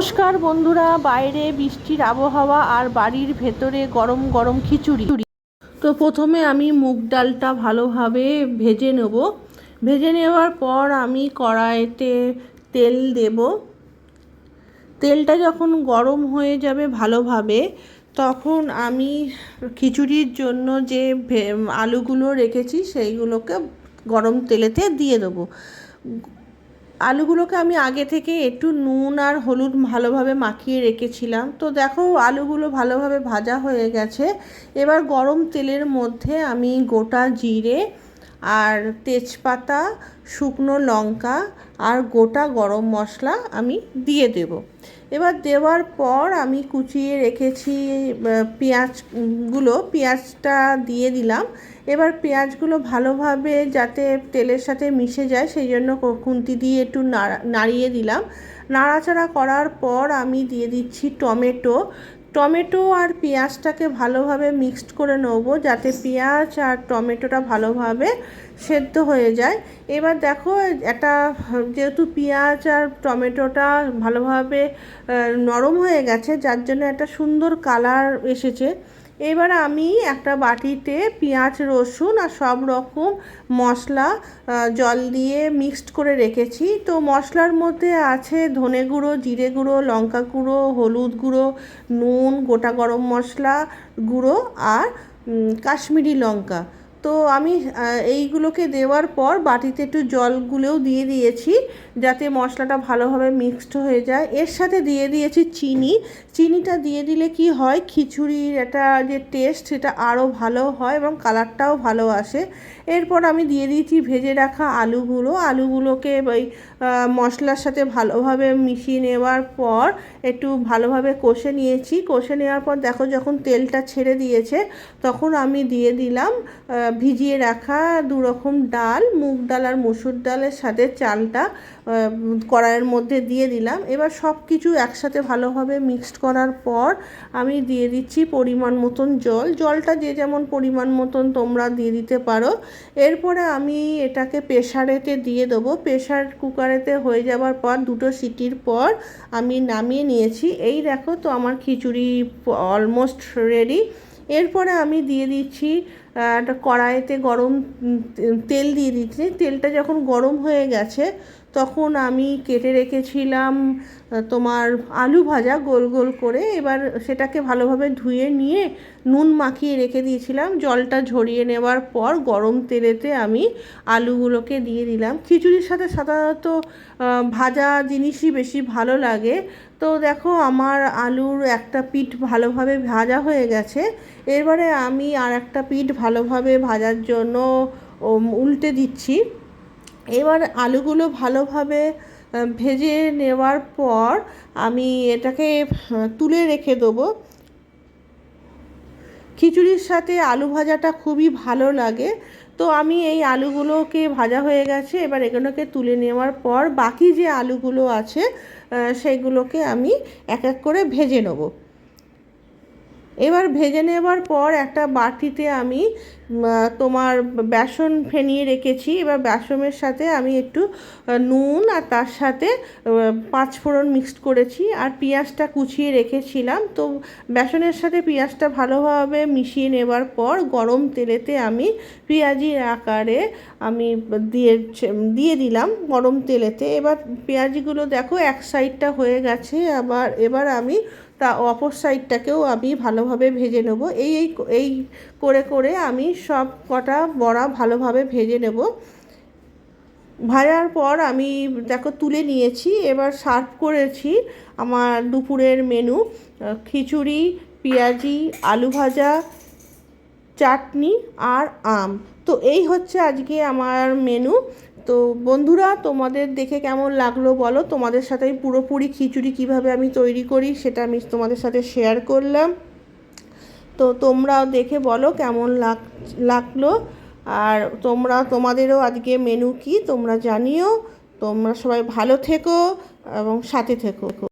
নমস্কার বন্ধুরা, বাইরে বৃষ্টির আবহাওয়া আর বাড়ির ভেতরে গরম গরম খিচুড়ি। তো প্রথমে আমি মুগ ডালটা ভালোভাবে ভেজে নেব। ভেজে নেওয়ার পর আমি কড়াইতে তেল দেব। তেলটা যখন গরম হয়ে যাবে ভালোভাবে, তখন আমি খিচুড়ির জন্য যে আলুগুলো রেখেছি সেইগুলোকে গরম তেলেতে দিয়ে দেবো। আলুগুলোকে আমি আগে থেকে একটু নুন আর হলুদ ভালোভাবে মাখিয়ে রেখেছিলাম। তো দেখো আলুগুলো ভালোভাবে ভাজা হয়ে গেছে। এবার গরম তেলের মধ্যে আমি গোটা জিরে আর তেজপাতা, শুকনো লঙ্কা আর গোটা গরম মশলা আমি দিয়ে দেব। এবার দেওয়ার পর আমি কুচিয়ে রেখেছি পেঁয়াজটা দিয়ে দিলাম। এবার পেঁয়াজগুলো ভালোভাবে যাতে তেলের সাথে মিশে যায় সেই জন্য খুন্তি দিয়ে একটু নাড়িয়ে দিলাম। নাড়াচাড়া করার পর আমি দিয়ে দিচ্ছি টমেটো আর পেঁয়াজটাকে ভালোভাবে মিক্সড করে নেবো যাতে পেঁয়াজ আর টমেটোটা ভালোভাবে সেদ্ধ হয়ে যায়। এবার দেখো যেহেতু পেঁয়াজ আর টমেটোটা ভালোভাবে নরম হয়ে গেছে, যার জন্য একটা সুন্দর কালার এসেছে। এবার আমি একটা বাটিতে পেঁয়াজ, রসুন আর সব রকম মশলা জল দিয়ে মিক্সড করে রেখেছি। তো মশলার মধ্যে আছে ধনে গুঁড়ো, জিরে গুঁড়ো, লঙ্কা গুঁড়ো, হলুদ গুঁড়ো, নুন, গোটা গরম মশলা গুঁড়ো আর কাশ্মীরি লঙ্কা। তো আমি এইগুলোকে দেওয়ার পর বাটিতে একটু জল গুলেও দিয়ে দিয়েছি যাতে মশলাটা ভালোভাবে মিক্সড হয়ে যায়। এর সাথে দিয়ে দিয়েছি চিনিটা দিয়ে দিলে কি হয়, খিচুড়ির একটা যে টেস্ট সেটা আরও ভালো হয় এবং কালারটাও ভালো আসে। এরপর আমি দিয়ে দিয়েছি ভেজে রাখা আলুগুলোকে ওই মশলার সাথে ভালোভাবে মিশিয়ে নেওয়ার পর একটু ভালোভাবে কষে নিয়েছি। কষে নেওয়ার পর দেখো যখন তেলটা ছেড়ে দিয়েছে, তখন আমি দিয়ে দিলাম ভিজিয়ে রাখা দু রকম ডাল, মুগ ডাল আর মসুর ডালের সাথে চালটা কড়াইয়ের মধ্যে দিয়ে দিলাম। এবার সব কিছু একসাথে ভালোভাবে মিক্সড করার পর আমি দিয়ে দিচ্ছি পরিমাণ মতন জলটা যে যেমন পরিমাণ মতন তোমরা দিয়ে দিতে পারো। এরপরে আমি এটাকে প্রেসারেতে দিয়ে দেবো। প্রেসার কুকারেতে হয়ে যাওয়ার পর 2টো সিটির পর আমি নামিয়ে নিয়েছি। এই দেখো, তো আমার খিচুড়ি অলমোস্ট রেডি। এরপরে আমি দিয়ে দিচ্ছি একটা কড়াইতে গরম তেল দিয়ে দিচ্ছি। তেলটা যখন গরম হয়ে গেছে, তখন আমি কেটে রেখেছিলাম তোমার আলু ভাজা গোল গোল করে। এবার সেটাকে ভালোভাবে ধুয়ে নিয়ে নুন মাখিয়ে রেখে দিয়েছিলাম। জলটা ঝরিয়ে নেওয়ার পর গরম তেলেতে আমি আলুগুলোকে দিয়ে দিলাম। খিচুড়ির সাথে সাধারণত ভাজা জিনিসই বেশি ভালো লাগে। তো দেখো আমার আলুর একটা পিঠ ভালোভাবে ভাজা হয়ে গেছে। এবারে আমি আর একটা পিঠ ভালোভাবে ভাজার জন্য উল্টে দিচ্ছি। এবার আলুগুলো ভালোভাবে ভেজে নেওয়ার পর আমি এটাকে তুলে রেখে দেবো। খিচুড়ির সাথে আলু ভাজাটা খুবই ভালো লাগে। তো আমি এই আলুগুলোকে ভাজা হয়ে গেছে, এবার এগুলোকে তুলে নেওয়ার পর বাকি যে আলুগুলো আছে সেগুলোকে আমি এক এক করে ভেজে নেব। এবার ভেজে নেওয়ার পর একটা বাটিতে আমি তোমার বেসন ফেনিয়ে রেখেছি। এবার বেসনের সাথে আমি একটু নুন আর তার সাথে 5 ফোড়ন মিক্সড করেছি আর পেঁয়াজটা কুচিয়ে রেখেছিলাম। তো বেসনের সাথে পেঁয়াজটা ভালোভাবে মিশিয়ে নেবার পর গরম তেলেতে আমি পেঁয়াজির আকারে আমি দিয়ে দিলাম গরম তেলেতে। এবার পেঁয়াজিগুলো দেখো এক সাইডটা হয়ে গেছে, এবার আমি অপর সাইডটাকেও আমি ভালোভাবে ভেজে নেব। এই করে করে আমি সব কটা বড়া ভালোভাবে ভেজে নেব। ভাজার পর আমি দেখো তুলে নিয়েছি। এবার সার্ভ করেছি আমার দুপুরের মেনু: খিচুড়ি, পেঁয়াজি, আলু ভাজা, চাটনি আর আম। তো এই হচ্ছে আজকে আমার মেনু। তো বন্ধুরা, তোমাদের দেখে কেমন লাগলো বলো। তোমাদের সাথে পুরোপুরি খিচুড়ি কিভাবে আমি তৈরি করি সেটা আমি তোমাদের সাথে শেয়ার করলাম। তো তোমরাও দেখে বলো কেমন লাগলো। আর তোমাদেরও আজকে মেনু কি তোমরা জানিও। তোমরা সবাই ভালো থেকো এবং সাথে থেকো।